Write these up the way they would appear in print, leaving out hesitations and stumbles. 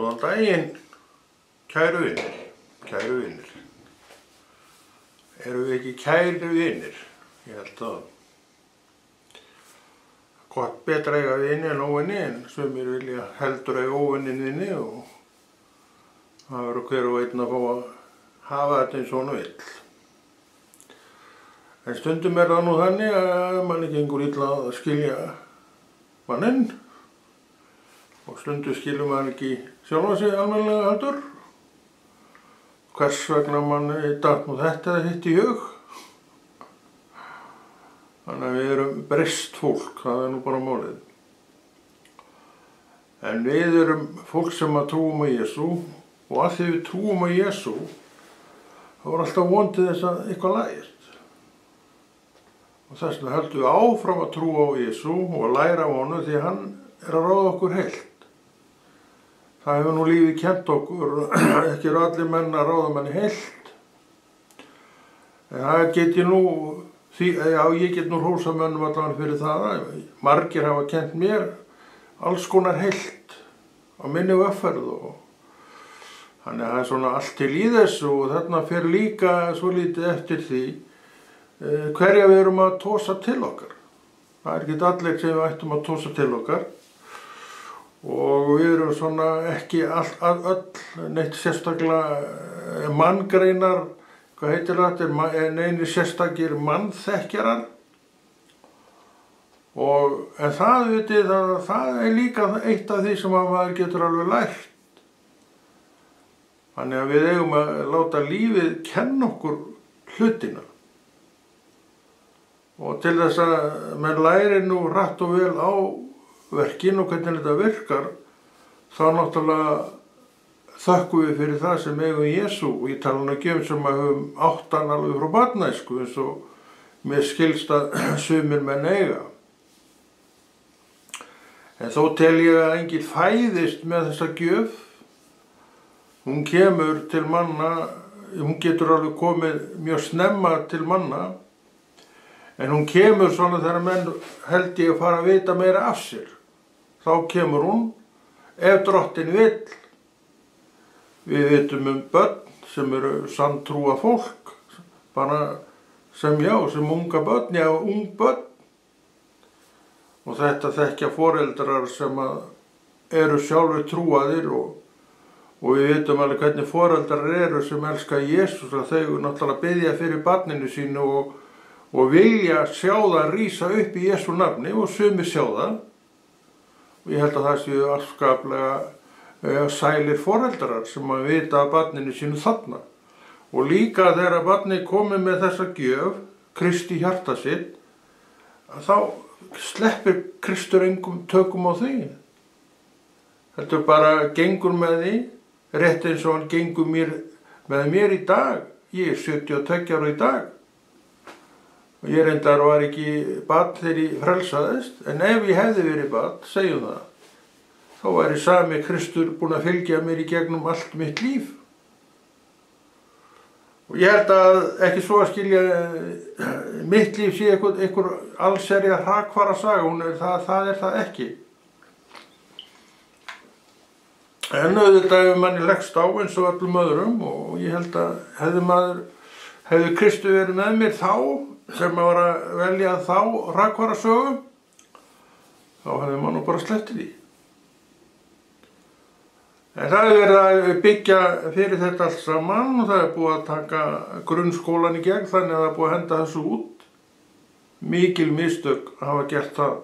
Góðan daginn, kæru vinir. Eru við ekki kæru vinir? Ég held að gott betra eiga vini en óvini, en sumir vilja heldur eiga óvinin vini og það verður hver og einn að fá að hafa þetta eins og hann vill. En stundum það nú þannig að manni gengur illa að skilja manninn og stundum skilur maður ekki sjálfa sig almennilega heldur. Hvers vegna manni datt nú þetta eða hitt í hug. Þannig að við erum breyst fólk, það er nú bara málið. En við erum fólk sem að trúum á Jesú og að því við trúum á Jesú þá er alltaf von til þess að eitthvað lagist. Og þess vegna höldum við áfram að trúa á Jesú og læra á honum því hann er að ráða okkur heilt. Það hefur nú lífið kennt okkur, ekki eru allir menn að ráða manni heilt. En það get ég nú, ég get nú hrósað mönnum allavega fyrir það. Margir hafa kennt mér alls konar heilt á minni vegferð og þannig að það er svona allt til í þessu og þarna fer líka svo lítið eftir því hverja við erum að tósa til okkar. Það er ekki allir sem við ættum að tósa til okkar. Og við erum svona ekki öll neitt sérstaklega manngreinar, hvað heitir þetta, neini sérstakir mannþekkjarar. En það, vitið, það er líka eitt af því sem maður getur alveg lært. Þannig að við eigum að láta lífið kenna okkur hlutina. Og til þess að menn læri nú rætt og vel á verkin og hvernig þetta virkar, þá náttúrulega þökkum við fyrir það sem eigum Jesú og ég tala nú ekki sem að höfum átt hann alveg frá barnæsku eins og mér skilst að sumir menn eiga. En þó tel ég að enginn fæðist með þessa gjöf. Hún kemur til manna, hún getur alveg komið mjög snemma til manna, en hún kemur svona þegar menn held ég að fara að vita meira af sér. Þá kemur hún, ef drottin vill. Við vitum börn sem eru sanntrúa fólk, bara sem unga börn, ung börn. Og þetta þekkja foreldrar sem eru sjálfur trúaðir og við vitum alveg hvernig foreldrar eru sem elska Jesús að þau náttúrulega biðja fyrir barninu sínu og vilja sjá það rísa upp í Jesú nafni og sumir sjá það. Og ég held að það séu afskaplega sælir foreldrar sem að vita að barninu sínu þarna. Og líka þegar barnið komið með þessa gjöf, Kristi hjarta sitt, þá sleppir Kristur engum tökum á því. Þetta bara gengur með því, rétt eins og hann gengur með mér í dag. Ég er 72 ára í dag. Og ég reyndar var ekki barn þegar ég frelsaðist, en ef ég hefði verið barn, segjum það, þá væri sami Kristur búinn að fylgja mér í gegnum allt mitt líf. Og ég held að ekki svo að skilja mitt líf sé einhver allsherja hrakfara saga, það er það ekki. En auðvitað hefur manni leggst á eins og öllum öðrum og ég held að hefði Kristur verið með mér þá, sem að vera að velja þá hrakfara sögu, þá hefði maður nú bara sleppti því. En það hefur verið að byggja fyrir þetta allt saman og það er búið að taka grunnskólan í gegn þannig að það er búið að henda þessu út. Mikil mistök hafa gert það.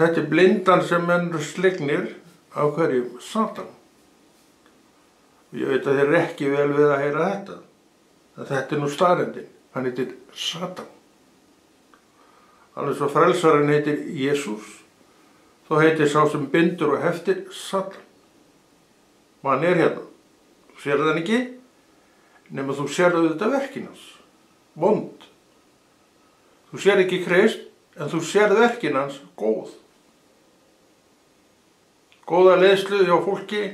Þetta er blindan sem menn slegnir á hverjum Satan. Ég veit að þeir eru ekki vel við að heyra þetta. Þetta er nú staðreyndin. Hann heitir Satan. Alveg svo frelsarinn heitir Jesús, þá heitir sá sem bindur og heftir Satan. Og hann er hérna. Þú sérðu hann ekki, nema þú sérðu þetta verkin hans. Vond. Þú sérðu ekki Krist, en þú sérðu verkin hans góð. Góða leiðslu hjá fólki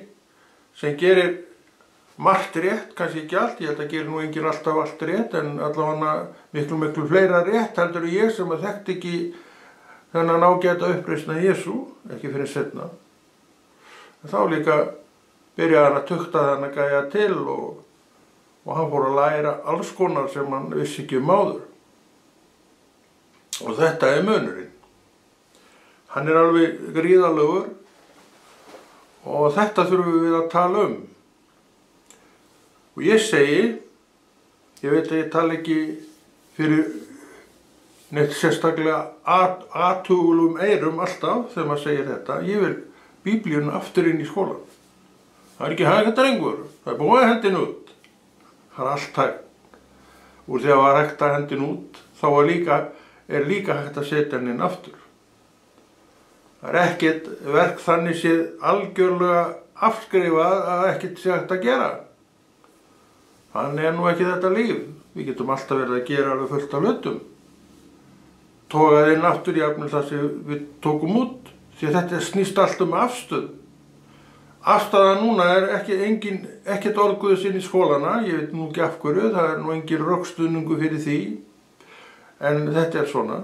sem gerir margt rétt, kannski ekki allt, ég held að gera nú enginn alltaf allt rétt, en allavega miklu fleira rétt heldur en ég sem að þekkti ekki þennan ágæta uppreisna Jesú, ekki fyrir seinna. En þá líka byrjaði hann að tukta þennan gæja til og hann fór að læra alls konar sem hann vissi ekki áður. Og þetta munurinn. Hann alveg gríðarlegur og þetta þurfum við að tala um. Og ég segi, ég veit að ég tala ekki fyrir neitt sérstaklega athugulum eyrum alltaf þegar maður segir þetta. Ég vil Biblíuna aftur inn í skólan. Það ekki hægt drengur, það búið að hendin út. Það allt hægt. Úr því að var hægt að hendin út, þá er líka hægt að setja hann inn aftur. Það ekkert verk þannig séð algjörlega afskrifað að ekkert sé hægt að gera. Þannig nú ekki þetta líf. Við getum alltaf verið að gera alveg fullt af hlutum. Togað inn aftur jafnvel það sem við tókum út, því að þetta snýst allt afstöð. Afstaðan núna ekkert orðguðs inn í skólana, ég veit nú ekki af hverju, það nú engin rökstuðningu fyrir því, en þetta svona.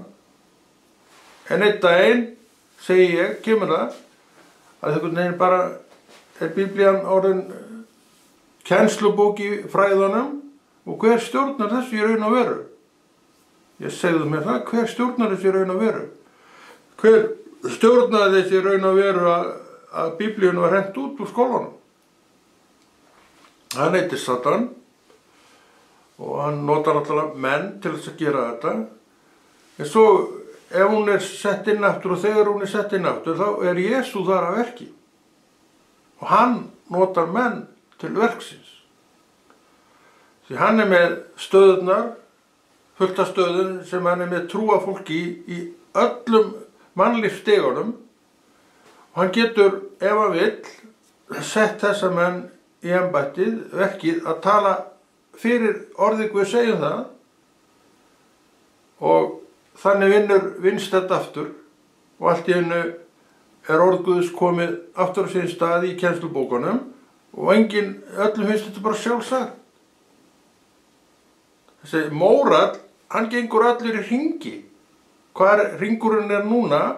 En einn daginn, segi ég, kemur það, að einhvern veginn bara Biblían orðin kennslubók í fræðunum og hver stjórnar þessu í raun og veru? Ég segðu mér það, hver stjórnar þessu í raun og veru? Hver stjórnaði þessu í raun og veru að Biblíun var hent út úr skólanum? Hann heitir Satan og hann notar alltaf menn til þess að gera þetta. En svo ef hún sett inn aftur og þegar hún sett inn aftur þá Jesú þar að verki. Og hann notar menn til verksins. Því hann með stöðurnar, fullt af stöðum sem hann með trúa fólki í öllum mannlífsstigunum og hann getur, ef hann vill, sett þessa menn í embættið, verkið, að tala fyrir orðið Guð segjum það og þannig vinnst þetta aftur og allt í einu orð Guðs komið aftur á sinn stað í kennslubókunum og öllum finnst þetta bara sjálfsagt. Þessi mórall, hann gengur allir í hringi. Hvar hringurinn núna,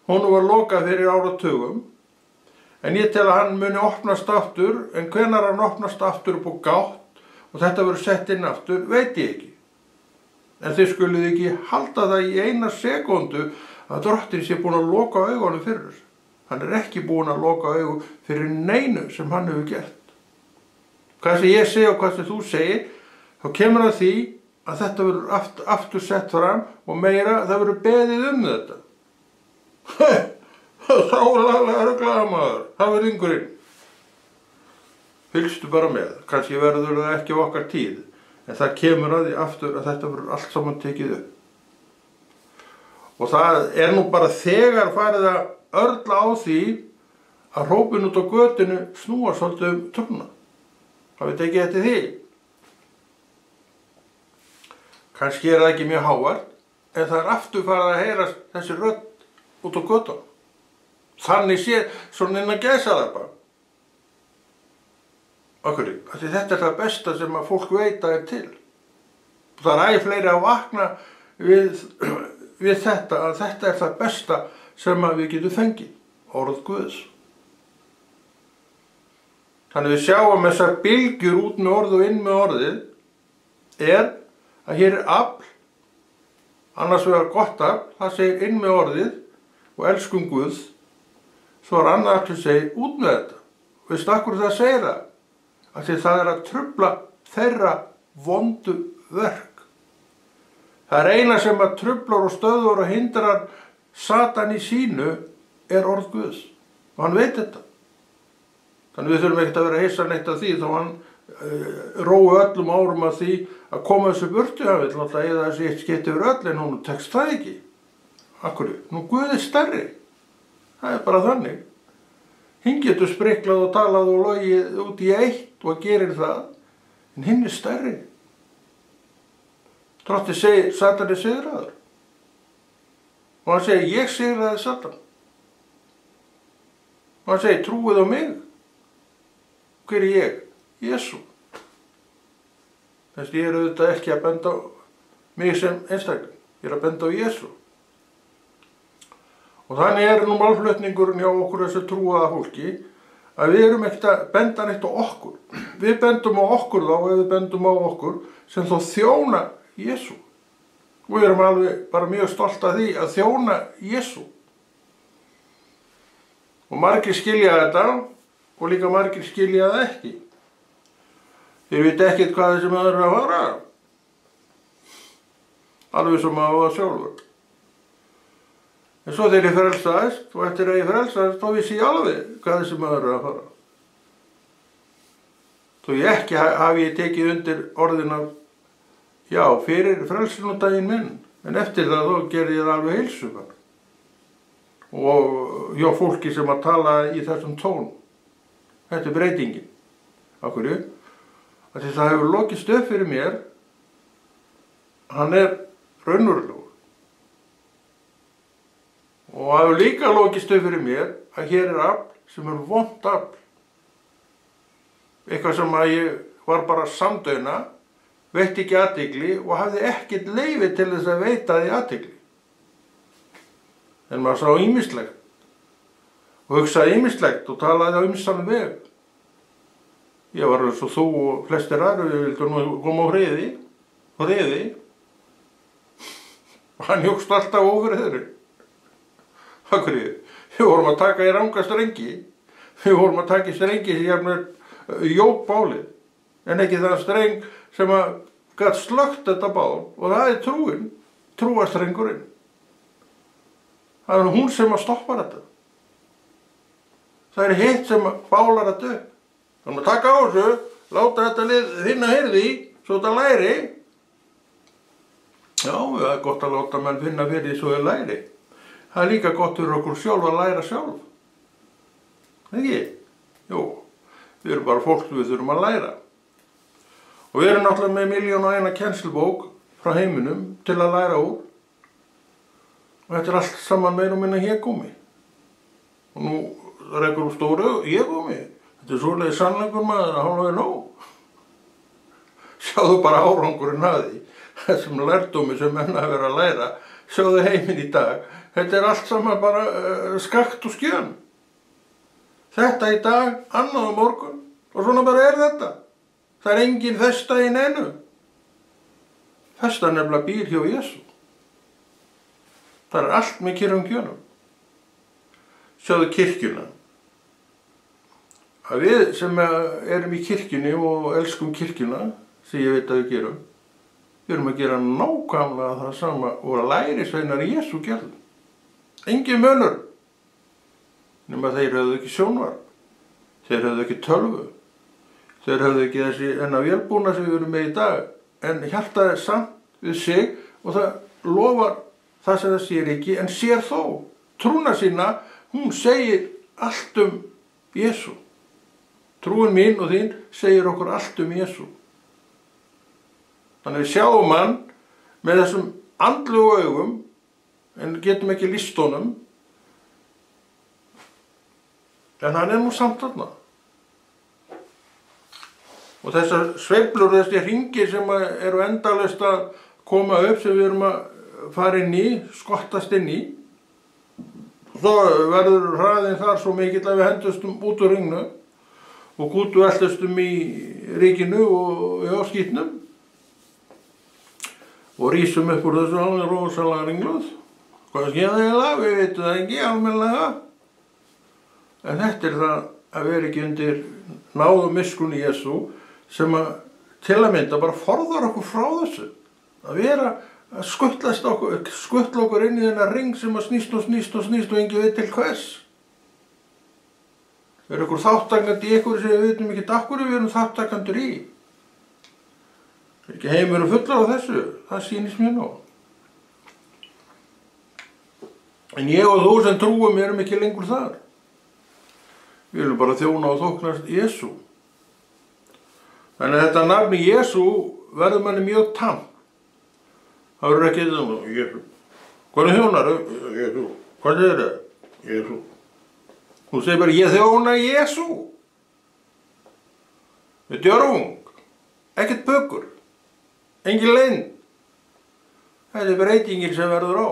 honum var lokað fyrir áratugum, en ég tel að hann muni opnast aftur, en hvenær hann opnast aftur upp á gátt og þetta verður sett inn aftur, veit ég ekki. En þið skuluð ekki halda það í eina sekúndu að Drottinn sé búinn að loka augunum fyrir þessu. Hann ekki búinn að loka augu fyrir neinu sem hann hefur gert. Hvað sem ég segi og hvað sem þú segir, þá kemur að því að þetta verður aftur sett fram og meira, það verður beðið þetta. Þá ruglaða maður, það verður yngurinn. Fylgstu bara með, kannski verður það ekki á okkar tíð. En það kemur að því aftur að þetta verður allt saman tekið upp. Og það nú bara þegar farið að örla á því að hrópin út á götinu snúa svolítið trúna. Það veit ekki eftir því. Kannski það ekki mjög hávært, en það aftur farið að heyra þessi rödd út á götunum. Þannig sé svona inn að gæsa það bara. Akkur, þetta það besta sem að fólk veit að til. Það fleiri að vakna við þetta, að þetta það besta sem að við getum fengið, orð Guðs. Þannig við sjáum þessar bylgjur út með orð og inn með orðið, að hér afl, annars vegar gott afl, það segir inn með orðið og elskum Guð, svo annað afl segir út með þetta. Veistu akkur það segir það? Því það að trufla þeirra vondu verk. Það eina sem að truflar og stöðvar og hindrar Satan í sínu orð Guðs. Og hann veit þetta. Þannig við þurfum ekkert að vera hissa neitt af því þá hann rói öllum árum af því að koma þessu burtu. Hann vill alltaf eða þessi eitt skeitt yfir öll en hún tekst það ekki. Akkur, nú Guð stærri. Það bara þannig. Hinn getur spriklað og talað og logið út í eitt og gerir það, en hinn stærri. Drottinn segir, Satan sigraður. Og hann segir, ég sigraði Satan. Og hann segir, trúið á mig. Hver ég? Jesú. Þess að ég auðvitað ekki að benda á mig sem einstakling. Ég að benda á Jesú. Og þannig nú málflutningurinn hjá okkur þessu trúaða fólki að við erum ekkert að benda neitt á okkur. Við bendum á okkur þá, ef við bendum á okkur sem þá þjóna Jesú. Og við erum alveg bara mjög stolt af því að þjóna Jesú. Og margir skilja þetta og líka margir skilja það ekki. Þeir vita ekkert hvað þessi maður er að fara. Alveg sem að það sjálfur. En svo þegar ég frelsaðist og eftir að ég frelsaðist þá vissi ég alveg hvað þessi maður er að fara. Þó ég ekki hafi ég tekið undir orðin af já, fyrir frelsunardaginn minn, en eftir það þá gerði ég það alveg heilshugar. Og hjá fólki sem að tala í þessum tón. Þetta er breytingin. Af hverju? Af því það hefur lokist upp fyrir mér, hann er raunverulegur. Og það hefur líka lokist upp fyrir mér að hér er afl sem er vont afl. Eitthvað sem að ég var bara samdauna, veitti ekki athygli og hafði ekkert leyfi til þess að veita því athygli. En maður sá ýmislegt og hugsaði ýmislegt og talaði á ýmsan veg. Ég var eins og þú og flestir aðrir, við vildum nú koma á hreiði. Og hann jókst alltaf ófriðurinn. Af hverju? Við vorum að taka í ranga strengi. Við vorum að taka í strengi sem jafnvel jók bálið. En ekki það streng sem að gat slökkt þetta bál. Og það er trúin, trúarstrengurinn. Það er hún sem að stoppa þetta. Það er hitt sem bálar þetta upp. Þannig að taka á þessu, láta þetta lið finna hirði í, svo þetta læri. Já, það er gott að láta menn finna fyrir því svo þau læri. Það er líka gott fyrir okkur sjálf að læra sjálf. Ekki? Jú, við erum bara fólk við þurfum að læra. Og við erum náttúrulega með 1.001 kennslubók frá heiminum til að læra úr. Og þetta er allt saman meira og minna hégómi. Og nú rekur úr stóru hégómi. Þetta er svoleiðis sannleikur maður að hálfa er nóg. Sjáðu bara árangurinn að því. Þessum lærdómi sem menn að vera að læra. Sjáðu heiminn í dag. Þetta er allt saman bara skakt og skjön. Þetta í dag, annað á morgun. Og svona bara er þetta. Það er engin festa í neinu. Festa nefnilega býr hjá Jesú. Það er allt með kyrrum gjörnum. Sjáðu kirkjuna. Að við sem erum í kirkjunni og elskum kirkjuna, sem ég veit að við gerum, við erum að gera nákvæmlega það sama og að lærisveinar Jesú gerðu. Engin munur. Nema þeir höfðu ekki sjónvarp. Þeir höfðu ekki tölvu. Þeir höfðu ekki þessi enna vélbúna sem við erum með í dag. En hjartað er samt við sig og það lofar það sem það sér ekki, en sér þó. Trúna sína, hún segir allt Jesú. Trúin mín og þín segir okkur allt Jesú. Þannig við sjáum hann með þessum andlegu augum, en getum ekki lýst honum. En hann er nú samt þarna. Og þessar sveiflur, þessi hringir sem eru endalaust að koma upp, sem við erum að fara inn í, skottast inn í. Svo verður hraðinn þar svo mikill að við hendustum út úr hringnu og gútu eltustum í ríkinu og í áskýtnum og rísum upp úr þessu alveg rosalega ringluð. Hvað skeið það eiginlega? Við veitum það ekki almennilega. En þetta er það að vera ekki undir náð og miskunn Jesú sem að til að mynda bara forðar okkur frá þessu. Að vera að skuttla okkur inn í þennan ring sem að snýst og enginn veit til hvers. Við erum okkur þáttakandi í ykkur sem við veitum ekki af hverju við erum þáttakandur í. Það er ekki heimurinn fullar á þessu, það sýnist mér nú. En ég og þú sem trúum erum ekki lengur þar. Við viljum bara þjóna og þóknast Jesú. Þannig að þetta nafni Jesú verður manni mjög tamt. Það verður ekki þetta, Jesú. Hvað er þjónar? Jesú. Hvað er þetta? Jesú. Þú segir bara, ég þjóna Jesú. Við djörfung. Ekkert bökur. Engin leynd. Þetta er breytingin sem verður á.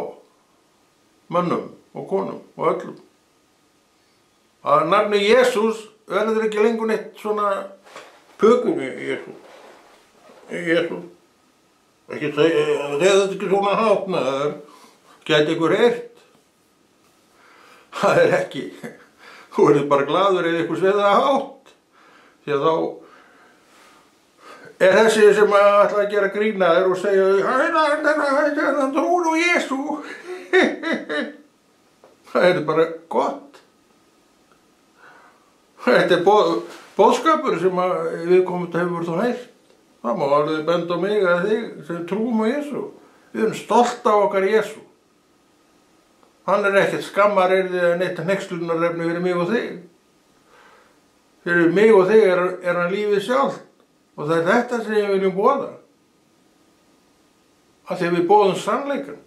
Mönnum og konum og öllum. Að nafni Jesús verður ekki lengur neitt svona pökum í Jesú. Ekki segja þetta ekki svona hátt, maður. Gæti ykkur heyrt. Það ekki. Þú verður bara glaður ef ykkur segir það hátt. Því að þá þessi sem ætla að gera grína þér og segja hann trúir á Jesú. Það bara gott. Þetta boðskapur sem viðkomandi hefur þú heyrt. Það má alveg benda á mig að þig sem trúum á Jesú. Við erum stolt af okkar Jesú. Hann ekkert skammaryrði eða neitt hneykslunarefni fyrir mig og þig. Fyrir mig og þig hann lífið sjálft. Og það þetta sem við viljum boða. Af því við boðum sannleikann.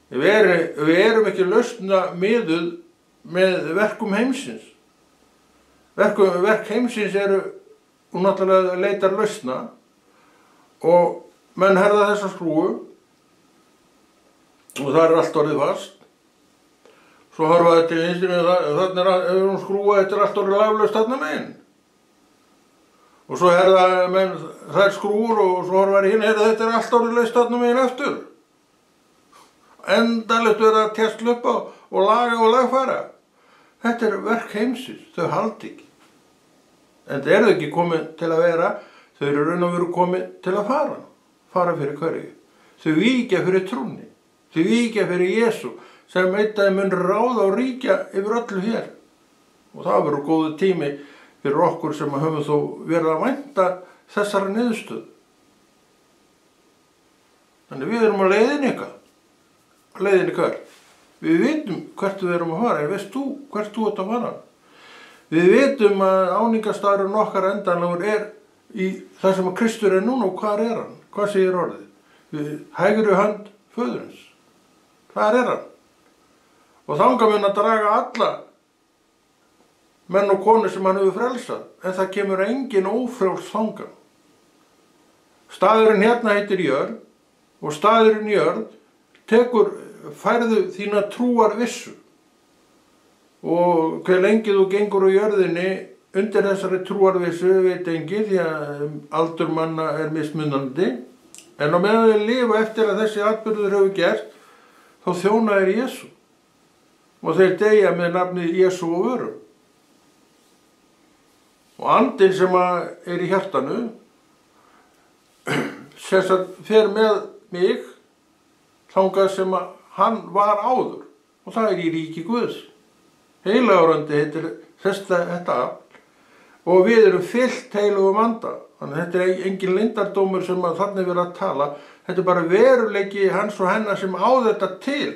Við erum ekki lausna miðuð með verkum heimsins. Verk heimsins eru náttúrulega leitar lausna og menn herða þessa skrúfu og það allt orðið fast. Svo horfa þetta í vinstri þannig að hún skrúfa þetta allt orðið laflaust þarna megin. Og svo herða menn þær skrúfur og svo horfa hinn þetta allt orðið laust þarna megin aftur. Endalaust verið að tjastla upp á og laga og lagfæra. Þetta verk heimsins, þau haldi ekki. En það þau ekki komin til að vera, þau eru raun og veru komin til að fara fyrir hverju. Þau víkja fyrir trúnni, þau víkja fyrir Jesú sem einn dag mun ráða og ríkja yfir öllu hér. Og það verður góður tími fyrir okkur sem höfum þó verið að vænta þessara niðurstöðu. Þannig við erum á leiðinni eitthvað. Leiðinni hvert? Við vitum hvert við erum að fara, en veist þú hvert þú ert að fara? Við vitum að áningarstaðurinn okkar endanlegur í það sem að Kristur núna og hvar hann? Hvað segir orðið? Við hægri hönd föðurins. Hvar hann? Og þangað mun að draga alla menn og konur sem hann hefur frelsað, en það kemur engin ófrjáls þangað. Staðurinn hérna heitir jörð og staðurinn jörð færðu þína trúar vissu. Og hver lengi þú gengur á jörðinni undir þessari trúarvissu veit enginn því að aldur manna mismunandi. En á meðan við lifa eftir að þessi atburður hefur gert, þá þjóna Jesú. Og þeir deyja með nafnið Jesú og vörum. Og andinn sem í hjartanu, sem sagt fer með mig þangað sem hann var áður. Og það í ríki Guðs. Heilagurandi heitir þetta afl og við erum fyllt heilugum anda. Þannig að þetta engin leyndardómur sem þarna verið að tala. Þetta bara veruleiki hans og hennar sem á þetta til.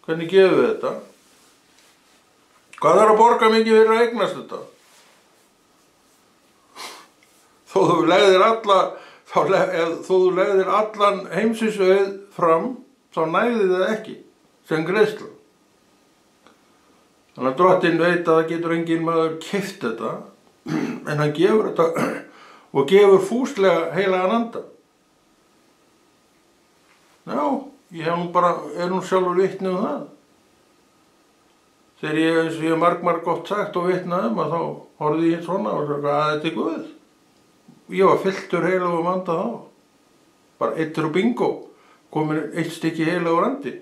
Hvernig gefum við þetta? Hvað þarf að borga mikið fyrir að eignast þetta? Þó þú legðir allan heimsins auð fram, þá næði það ekki sem greiðsla. Þannig að drottinn veit að það getur enginn maður keypt þetta, en hann gefur þetta og gefur fúslega heilagan anda. Já, ég nú sjálfur vitni það. Þegar eins og ég marg gott sagt og vitnaði að þá horfði ég svona og sagði að þetta Guð. Ég var fylltur heilagum anda þá. Bara eittir og bingo, komin eitt stykki heilagur andi.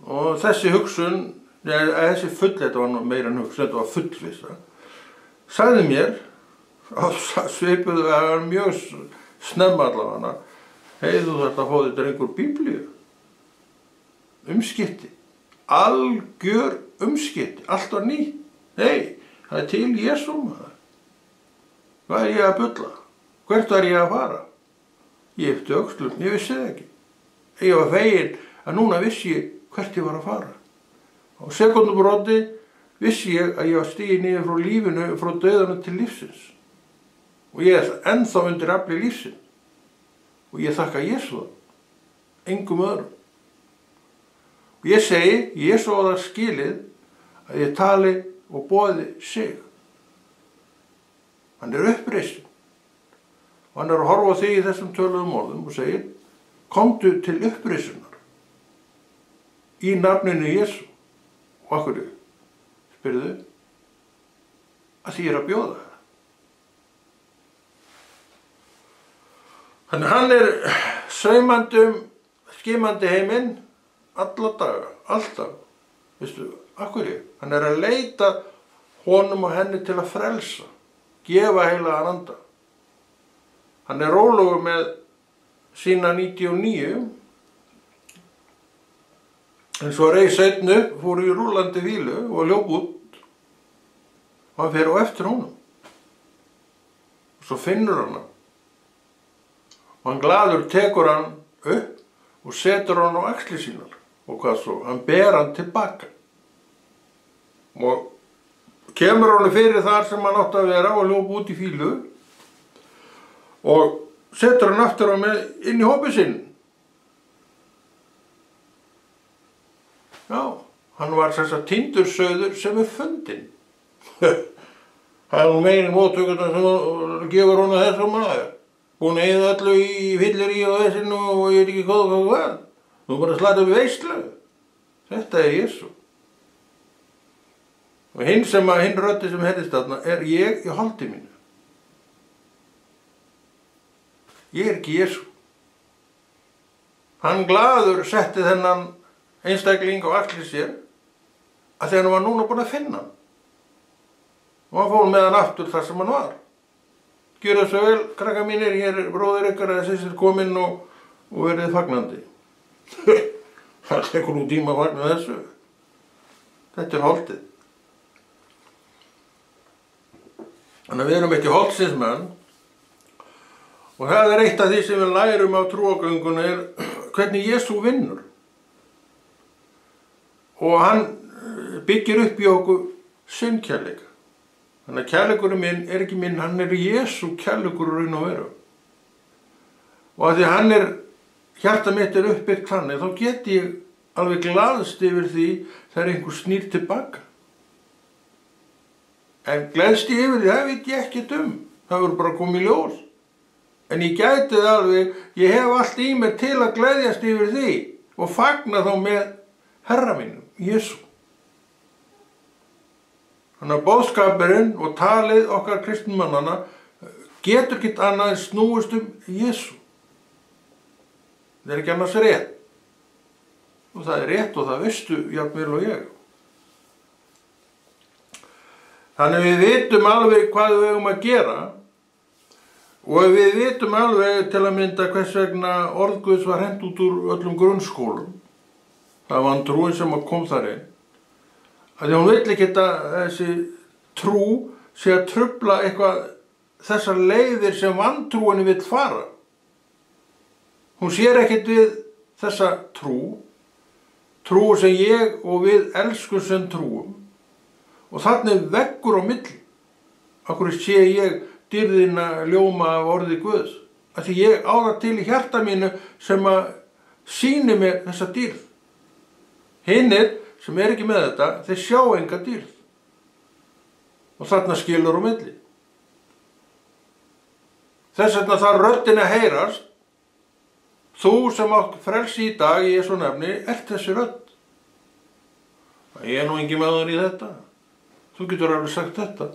Og þessi hugsun, þetta var meira en hugsun, þetta var fullvissa, sagði mér, svipuðu að hann mjög snemma allavega, þú þarft að fá þetta einhver Biblíu. Umskipti, algjör umskipti, allt var nýtt. Nei, það til Jesú maður. Hvað ég að bulla? Hvert var ég að fara? Ég yppti öxlum, ég vissi það ekki. Ég var feginn að núna vissi ég hvert ég var að fara. Á sekúndubroti vissi ég að ég var stigið niður frá lífinu, frá dauðanum til lífsins. Og ég ennþá undir afli lífsins. Og ég þakka Jesú það, engum öðrum. Og ég segi, Jesú á það skilið að ég tali og boði sig. Hann uppreisinn. Og hann að horfa á þig í þessum töluðum orðum og segir, komdu til uppreisunar í nafninu Jesú. Og Og af hverju? Spyrðu? Að því ég er að bjóða það. Þannig hann er saumandi skimandi heiminn alla daga, alltaf. Veistu, af hverju? Hann er að leita honum og henni til að frelsa, gefa heilagan anda. Hann er rólegur með sína 99, en svo reis einn upp, fór í rúllandi vílu og hljóp út og hann fer á eftir honum. Og svo finnur hann. Og hann glaður tekur hann upp og setur hann á axlir sínar. Og hvað svo? Hann ber hann tilbaka. Og kemur hann fyrir þar sem hann átti að vera og hljóp út í fílu. Og setur hann aftur á með inn í hópinn sinn. Já, hann var þess að týndur sauður sem er fundinn. Það er nú meiri móttökurnar sem gefur hún að þessum maður. Búin að eyða öllu í fyllir í og þessinu og ég veit ekki hvað. Nú bara slata við veislu. Þetta er Jesú. Og hinn röddi sem heyrðist þarna er ég í holdi mínu. Ég er ekki Jesú. Hann glaður setti þennan einstakling á axlir sér að þegar hann var núna búin að finna hann. Og hann fór með hann aftur þar sem hann var. Gjörðu svo vel, krakka mínir, hér er bróðir ykkar eða systir kominn og verið fagnandi. Það tekur nú tíma að fagna þessu. Þetta er holdið. Þannig að við erum ekki holdsins menn. Og það er eitt af því sem við lærum á trúargöngunni er hvernig Jesú vinnur. Og hann byggir upp í okkur sinnkærleika. Þannig að kærleikurinn minn er ekki minn, hann er Jesú kærleikur raun og veru. Og að því hann hjarta mitt er uppbyggt þannig, þá get ég alveg glaðst yfir því þegar einhver snýr tilbaka. En gleðst ég yfir því, það veit ég ekkert um. Það verður bara komið í ljós. En ég gæti það alveg, ég hef allt í mér til að gleðjast yfir því og fagna þá með Herra mínum, Jesú. Þannig að boðskapurinn og talið okkar kristnumannanna getur ekki annað en snúist Jesú. Það er ekki annars rétt. Og það er rétt og það veistu jafnvel og ég. Þannig við vitum alveg hvað við eigum að gera og við vitum alveg til að mynda hvers vegna orð Guðs var hent út úr öllum grunnskólum. Það var trúin sem kom þar inn. Því hún vill ekki þessi trú sé að trufla eitthvað þessar leiðir sem vantrúinni vill fara. Hún sér ekkert við þessa trú sem ég og við elskum sem trúum og þannig veggur á milli. Af hverju sé ég dýrðina ljóma af orði Guðs? Af því ég á það til í hjarta mínu sem að sýni mér þessa dýrð. Hinnir sem er ekki með þetta, þeir sjá enga dýrð. Og þarna skilur á milli. Þess vegna þarf röddin að heyrast. Þú sem átt frelsi í dag í Jesú nafni, ert þessi rödd. Ég er nú engin með þér í þetta. Þú getur alveg sagt þetta.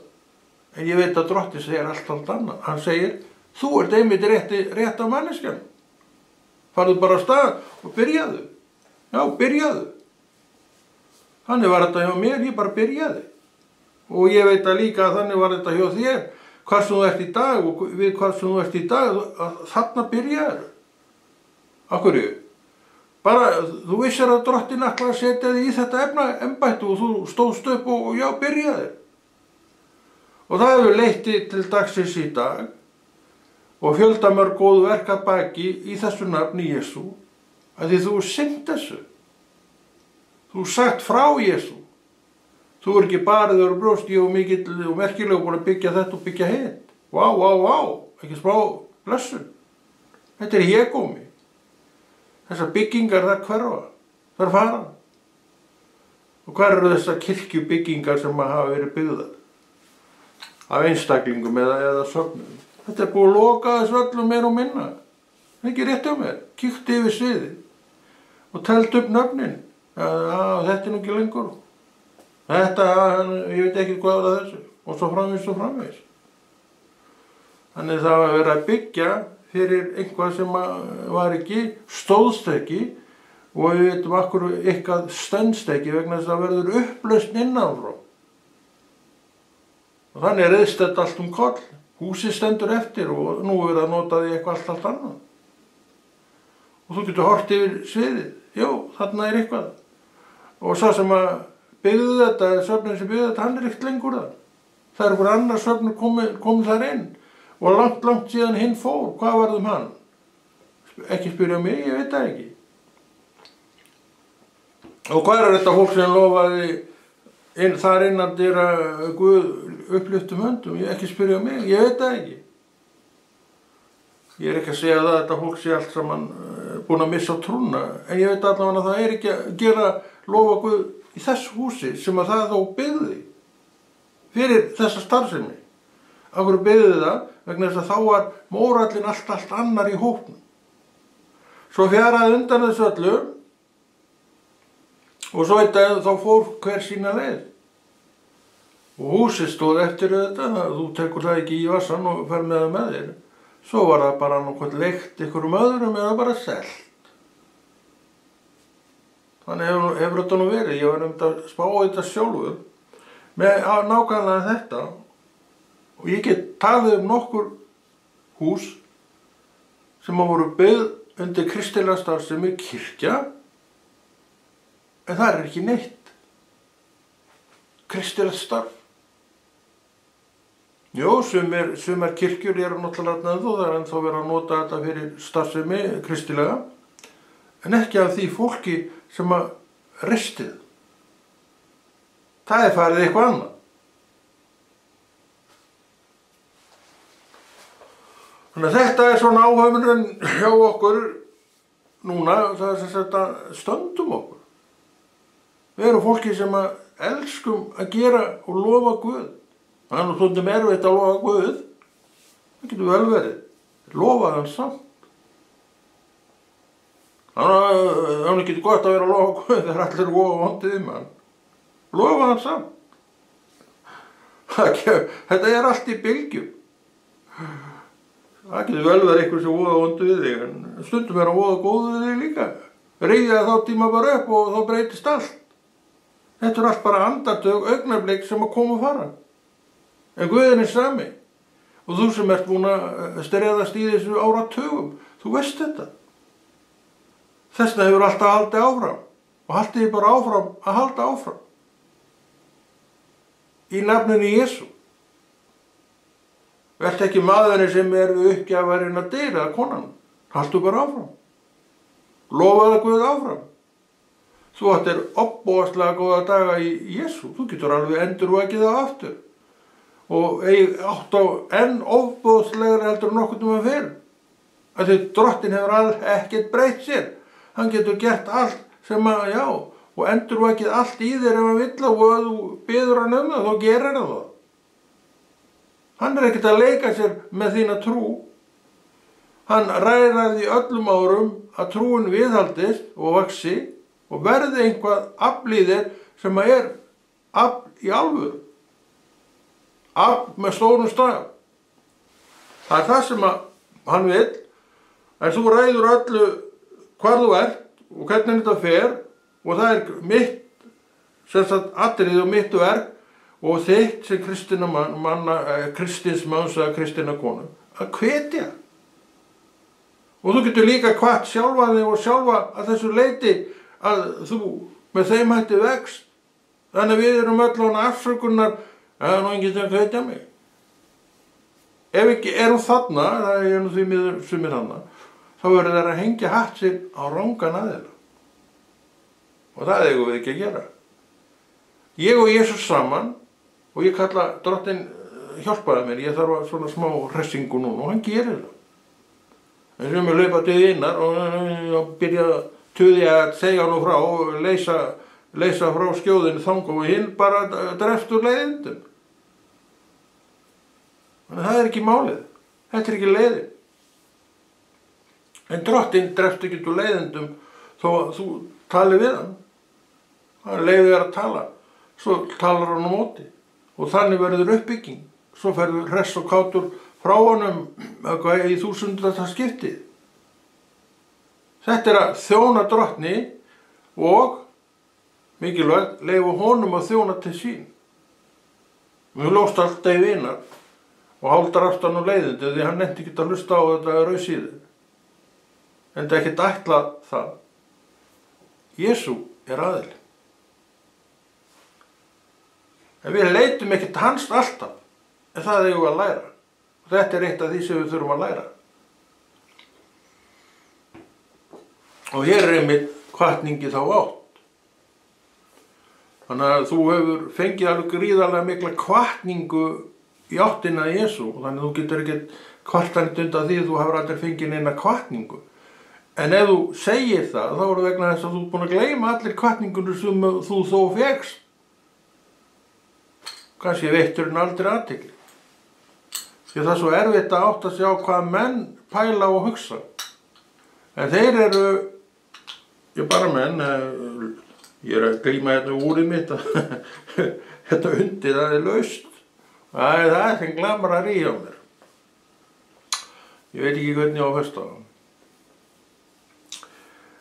En ég veit að Drottinn segir allt annað. Hann segir, þú ert einmitt rétt af manneskjan. Farðu bara á stað og byrjaðu. Já, byrjaðu. Þannig var þetta hjá mér, ég bara byrjaði. Og ég veit að líka að þannig var þetta hjá þér. Hvað sem þú ert í dag og við hvað sem þú ert í dag, þarna byrjaður. Af hverju? Bara, þú vissir að Drottinn ætlaði að setja þig í þetta embætti og þú stóðst upp og já, byrjaði. Og það hefur leitt til dagsins í dag og fjöldamörg góð verk að baki í þessu nafni Jesú, að því þú sinnt þessu. Þú sagt frá Jesú. Þú ekki barið þér brjóst ég og mikill og merkilega búin að byggja þetta og byggja hitt. Vá, ekki smá blessun. Þetta er hégómi. Þessar byggingar það hverfa, það fara. Og hvar eru þessar kirkjubyggingar sem hafa verið byggðar? Af einstaklingum eða söfnum. Þetta er búið að loka þessu öllum meir og minna. Það er ekki rétt á mér. Kíkti yfir sviðið og telt upp nöfnin. Já, þetta er nú ekki lengur. Þetta, ég veit ekki hvað var þessu. Og svo framvegis og framvegis. Þannig það var verið að byggja fyrir eitthvað sem var ekki, stóðst ekki, og við veitum akkur eitthvað stendst ekki vegna þess að það verður upplausn innanfrá. Og þannig reiðst þetta allt um koll. Húsið stendur eftir og nú er að nota því eitthvað allt annað. Og þú getur hort yfir sviðið. Jó, þarna er eitthvað. Og sá sem að byggðu þetta, söfnin sem byggðu þetta, hann er ekkert lengur það. Það er einhver annar söfnur komið þar inn. Og langt síðan hinn fór. Hvað varð hann? Ekki spyrja mig, ég veit það ekki. Og hvað er þetta fólk sem lofaði þar innandyra Guð upplyftum höndum? Ekki spyrja mig, ég veit það ekki. Ég er ekki að segja það að þetta fólk sé allt saman búin að missa trúna, en ég veit allavega að það er ekki að gera lofa Guð í þessu húsi sem að það þó byggði fyrir þessa starfsemi. Af hverju byggði það? Vegna þess að þá var mórallinn allt annar í hópnum. Svo fjaraði undan þessu öllu og svo þá fór hver sína leið. Og húsið stóð eftir þetta, þú tekur það ekki í vassan og fer með það með þér. Svo var það bara nokkuð leikt ykkur öðrum eða bara selt. Þannig hefur þetta nú verið. Ég var að spá þetta sjálfur með nákvæmlega þetta. Og ég get talið nokkur hús sem voru byggð undir kristilega starfsemi kirkja, en það er ekki neitt kristilegt starf. Jó, sumar kirkjur eru náttúrulega ennþá, það er ennþá verið að nota þetta fyrir starfsemi kristilega, en ekki af því fólki sem að ristið. Það er farið eitthvað annað. Þannig að þetta er svona áhöfnun hjá okkur núna, það er sem sagt að stöndum okkur. Við erum fólki sem að elskum að gera og lofa Guð. Það er nú stundum erfitt að lofa Guð. Það getur vel verið. Lofa hann samt. Þannig að getur gott að vera að lofa Guð þegar allir vofa vondið um hann. Lofa hann samt. Þetta er allt í bylgjum. Það getur vel verið eitthvað sem voða vondu við þig, en stundum er að voða góðu við þig líka. Reyðja þá tíma bara upp og þá breytist allt. Þetta er allt bara andartök, augnablik sem að koma og fara. En Guðin er sami. Og þú sem ert búin að streðast í þessu áratugum, þú veist þetta. Þessna hefur alltaf haldið áfram. Og haldið bara áfram að halda áfram. Í nafninu Jesú. Vert ekki maðurinn sem við uppgjafarinn að deyra, konan. Haltu bara áfram. Lofaðu Guð áfram. Þú ættir ofboðslega góða daga í Jesú. Þú getur alveg endurvakið það aftur. Og átt á enn ofboðslegra heldur nokkurn fyrr. Af því Drottinn hefur ekkert breytt sér. Hann getur gert allt sem að, já, og endurvakið allt í þér ef hann vill og ef þú biður hann það, þá gerir hann það. Hann er ekkert að leika sér með þína trú. Hann ræðir í öllum árum að trúin viðhaldist og vaxi og verði einhvað afl í þér sem að er afl í alvöru. Afl með stórum staf. Það er það sem að hann vill, en þú ræður öllu hvar þú ert og hvernig þetta fer og það er mitt, sem sagt, atriði og mitt verk og þitt sem kristins manns eða kristinna konu að hvetja. Og þú getur líka hvatt sjálfa þig og sjálfa að þessu leyti að þú með þeim hætti vext. Þannig að við erum öll á afsökunar að það er nú enginn sem hvetja mig. Ef ekki erum þarna, það er nú því miður sumir þarna, þá verður þeir að hengja hatt sinn á rangan aðila. Og það eigum við ekki að gera. Ég og Jesús saman, og ég kalla Drottinn hjálpaði mér, ég þarf að svona smá hressingu núna og hann gerir það. En sem ég laupa til innar og byrja að tuðja að segja nú frá og leysa frá skjóðinu þanga og hinn bara drefst úr leiðindum. Þannig að það er ekki málið. Þetta er ekki leiðin. En Drottinn drefst ekki úr leiðindum þó að þú tali við hann. Hann leyfir þér að tala. svo talar hann á móti og þannig verður uppbygging. Svo ferður hress og kátur frá honum í 1000. skipti. Þetta er að þjóna drottni og mikilvægt leyfa honum að þjóna til sín. Við lóst alltaf í vinar og háldar aftan og leiðindi því hann nefndi ekki að hlusta á þetta rausíðu. En þetta er ekkert ætlað það. Jesú er aðili. En við leitum ekki til hans alltaf, en það eigum við að læra. Og þetta er eitt af því sem við þurfum að læra. Og hér er einmitt hvatningi þá átt. Þannig að þú hefur fengið alveg gríðarlega mikla hvatningu í áttina að Jesú. Þannig að þú getur ekkert kvartanit undan því að þú hefur aldrei fengið neina hvatningu. En ef þú segir það, þá er það vegna þess að þú ert búin að gleyma allir hvatningunum sem þú þó fékkst. Kannski veittur hann aldrei athygli. Því það er svo erfitt að átta sig á hvað menn pæla og hugsa. En þeir eru, bara menn, ég er að glíma hérna úrið mitt, þetta undir það er laust. Það er sem glamrar í á mér. Ég veit ekki hvernig ég á að festa á.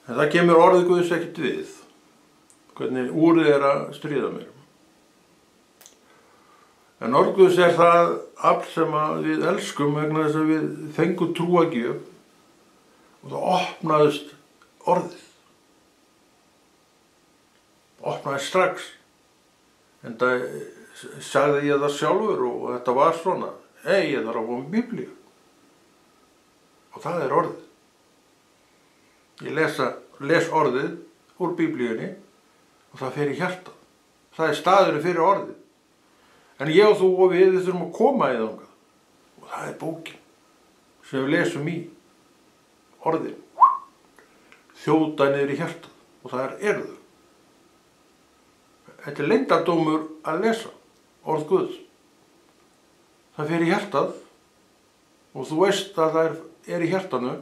En það kemur orðið Guðs ekkert við, hvernig úrið er að stríða mér. En orð Guðs er það afl sem við elskum vegna þess að við fengum trúargjöf og það opnaðist orðið. Opnaðist strax. En það sagði ég það sjálfur og þetta var svona. Ég þarf að fá Biblíu. Og það er orðið. Ég les orðið úr Biblíunni og það fer í hjartað. Það er staðurinn fyrir orðið. En ég og þú og við þurfum að koma í þangað. Og það er bókin sem við lesum í. Orðið. Þjóta niður í hjartað. Og það eru þau. Þetta er leyndardómur að lesa. Orð Guðs. Það fer í hjartað og þú veist að það er í hjartanu.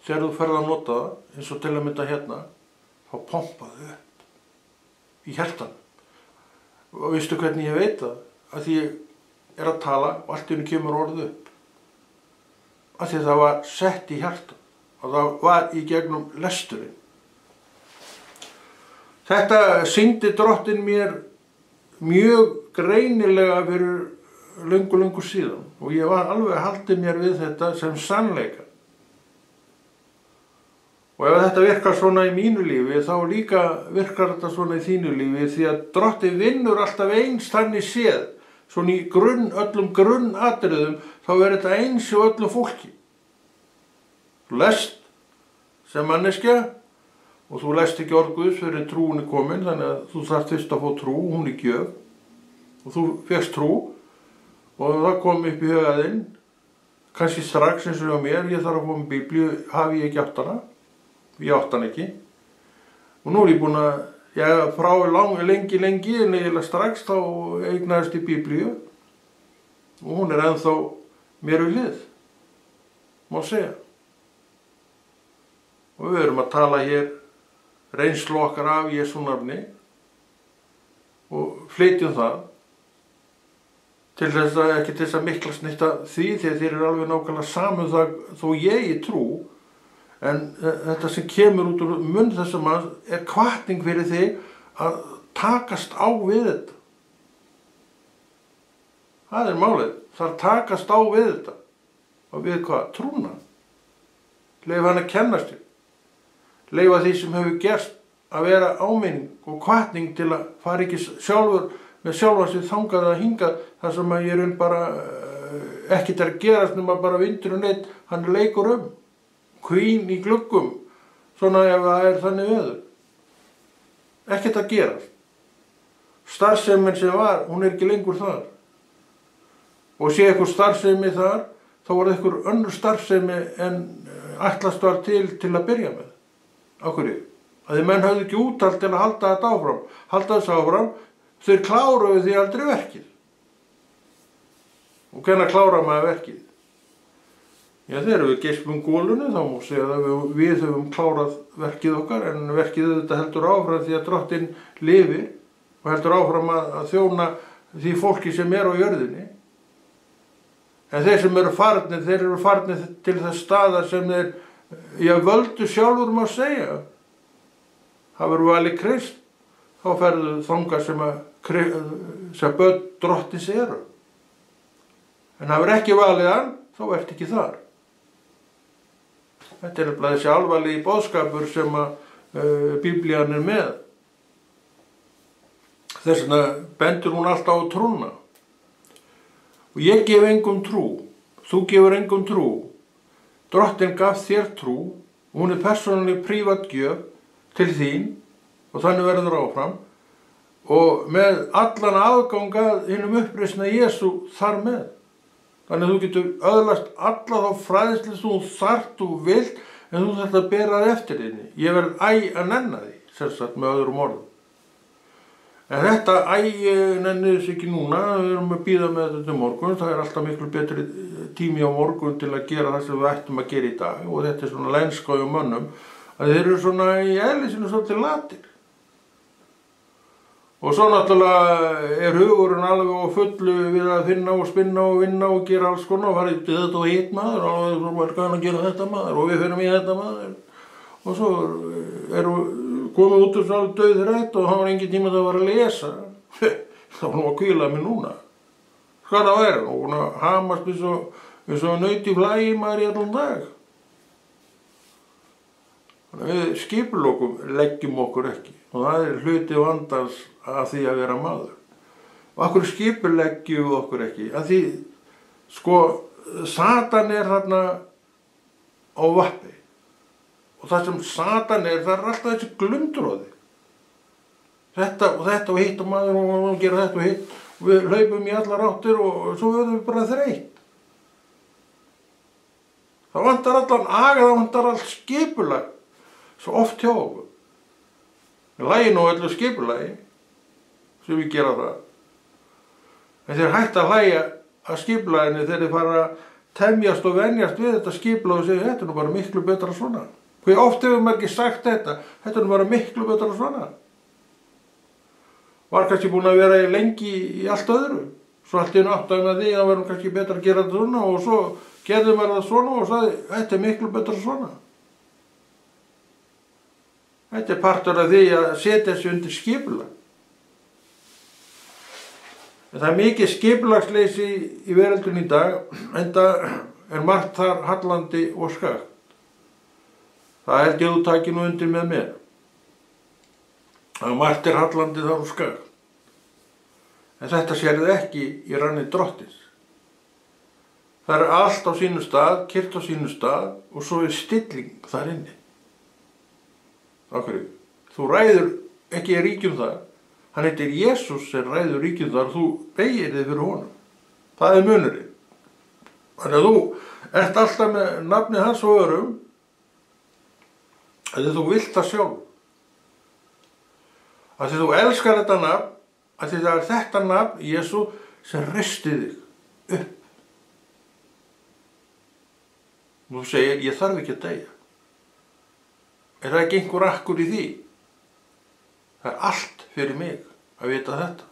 Þegar þú ferð að nota það, eins og til að mynda hérna, þá pompaðu upp í hjartanum. Og veistu hvernig ég veit það? Að því ég er að tala og allt í einu kemur orðið upp. Að því það var sett í hjartan og það var í gegnum lesturinn. Þetta sýndi drottinn mér mjög greinilega fyrir löngu síðan og ég var alveg haldið mér við þetta sem sannleika. Og ef þetta virkar svona í mínu lífi, þá líka virkar þetta svona í þínu lífi því að Drottinn vinnur alltaf eins þannig séð, svona í öllum grunnatriðum, þá er þetta eins og öllu fólki. Þú lest sem manneskja og þú lest ekki orð Guðs fyrir trúin er komin, þannig að þú þarft fyrst að fá trú, hún er gjöf og þú fékkst trú og það kom upp í hugaðinn, kannski strax eins og á mér, ég þarf að fá Biblíu, hafi ég ekki átt hana. Ég átt hann ekki og nú er ég búin að, frá lengi en eiginlega strax þá eignaðist ég Biblíu og hún er ennþá mér við hlið, má segja. Og við erum að tala hér reynslu okkar af Jesú nafni og flytjum það til þess að ekki til þess að miklast neitt að því þegar þeir eru alveg nákvæmlega saman það þó ég í trú. En þetta sem kemur út úr munn þessum manns er hvatning fyrir þig að takast á við þetta. Það er málið. Það takast á við þetta. Og við hvað? Trúna. Leyfa hann að kennast þér. Leyfa því sem hefur gerst að vera áminning og hvatning til að fara ekki sjálfur með sjálfa sig þangað að hingað þar sem að ég er bara ekkert að gerast nema bara vindur og neitt, hann leikur Queen í gluggum, svona ef það er þannig veður. Ekkert að gerast. Starfsemin sem var, hún er ekki lengur þar. Og sé eitthvað starfsemi þar, þá var eitthvað önnur starfsemi en ætlast var til að byrja með. Af hverju? Að því menn höfðu ekki úthald til að halda þetta áfram. Halda þess áfram, þeir kláruðu því aldrei verkið. Og hvenær klára maður verkið? Þegar við geispum gólunni þá má segja að við höfum klárað verkið okkar en verkið þetta heldur áfram því að Drottinn lifir og heldur áfram að þjóna því fólki sem á jörðinni. En þeir sem eru farnir, þeir eru farnir til þess staða sem þeir völdu sjálfur má segja. Hafur valið Krist, þá ferðu þangað sem börn Drottins eru. En hafur ekki valið hann, þá ert ekki þar. Þetta er nefnilega þessi alvarlegi boðskapur sem Biblían er með. Þess vegna bendur hún alltaf á trúna. Og ég gef engum trú, þú gefur engum trú. Drottinn gaf þér trú, og hún er persónuleg prívat gjöf til þín, og þannig verður áfram, og með allan aðgang að hinum uppreisna Jesú þar með. Þannig að þú getur öðlast alla þá fræðslu þú þarft og vilt, en þú þarft að bera það eftir þinni. Ég verð að nenna því, sem sagt með öðrum orðum. En þetta nenni þess ekki núna, við erum að bíða með þetta morgun, það er alltaf miklu betri tími á morgun til að gera það sem við ættum að gera í dag, og þetta er svona lenska hjá mönnum, að þeir eru svona í eðli sínu svolítið latir. Og svo náttúrulega er hugurinn alveg á fullu við að finna og spinna og vinna og gera alls konar og fara í þetta og hitt maður, og svo er gæðan að gera þetta maður, og við fyrir í þetta maður. Og svo komið út úr svona dauðrætt og hann var engin tíma að lesa. Það var nú að kvíla mig núna. Hvað það væri? Og hún að hamast eins og naut í flægi maður í allan dag. Þannig að við skipuleggjum okkur ekki. Og það er hluti vandans af því að vera maður. Og af hverju skipuleggjum við okkur ekki? Af því, Satan er þarna á vappi. Og það sem Satan er, það er alltaf þessi glundroði. Þetta og hitt og maður og gera þetta og hitt. Og við hlaupum í allar áttir og svo verðum við bara þreytt. Það vantar allan aga, það vantar allt skipulag. Svo oft hjá okkur. Við hlægum nú öllu skipulagi, sem við gera það. En þeir hægt að hlægja að skipulaginu þegar þeir fara að temjast og venjast við þetta skipulag og segja, þetta er nú bara miklu betra svona. Hver oft hefur maður ekki sagt þetta er nú bara miklu betra svona. Var kannski búin að vera lengi í allt öðru. Svo allt í einu áttaði með því að verðum kannski betra að gera þetta svona og svo gerði maður það svona og sagði, þetta er miklu betra svona. Þetta er partur af því að setja sig undir skipulag. En það er mikið skipulagsleysi í veröldinni í dag, enda er margt þar hallandi og skakt. Það held ég þú taki nú undir með mér. Það margt er hallandi þar og skakt. En þetta sérðu ekki í ranni Drottins. Það er allt á sínu stað, kyrrt á sínu stað og svo er stilling þar inni. Af hverju? Þú ræður ekki í ríkjum þar. Hann heitir Jesús sem ræður ríkjum þar, þú beygir þig fyrir honum. Það er munurinn. Þannig að þú ert alltaf með nafni hans og örum, að þú vilt það sjálf. Að þú elskar þetta nafn, að það er þetta nafn, Jesú, sem reisti þig upp. Þú segir, ég þarf ekki að deyja. Er það ekki einhver akkur í því? Það er allt fyrir mig að vita þetta.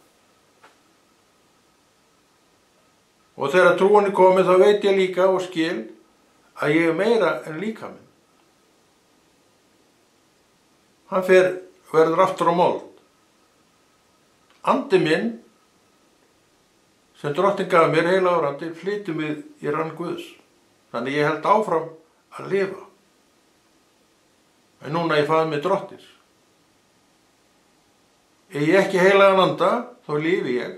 Og þegar trúin er komið þá veit ég líka og skil að ég er meira en líkaminn. Hann verður aftur á mold. Andi minn, sem Drottinn gaf mér heila árandi, flytur mig í rann Guðs. Þannig ég held áfram að lifa. En núna ég faði með Drottins. Ef ég ekki heilagan anda, þá lifi ég.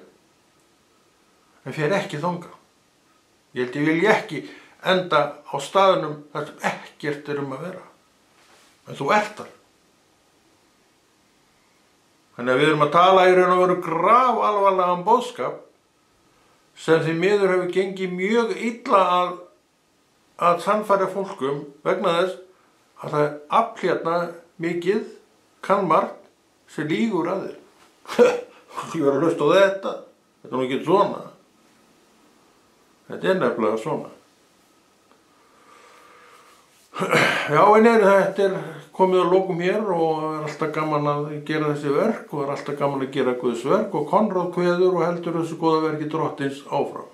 En fer ekki þangað. Ég held ég vilji ekki enda á staðnum þar sem ekkert er að vera. En þú ert þar. Þannig að við erum að tala í raun og veru grafalvarlegan boðskap sem því miður hefur gengið mjög illa að sannfæra fólkum vegna þess að það er afl hérna mikið kann margt sem lýgur að þér. Ég var að hlusta á þetta. Þetta er nú ekki svona. Þetta er nefnilega svona. Já, en þetta komið að lokum hér og alltaf gaman að gera þessi verk og alltaf gaman að gera Guðs verk og Konráð kveður og heldur þessu góða verki Drottins áfram.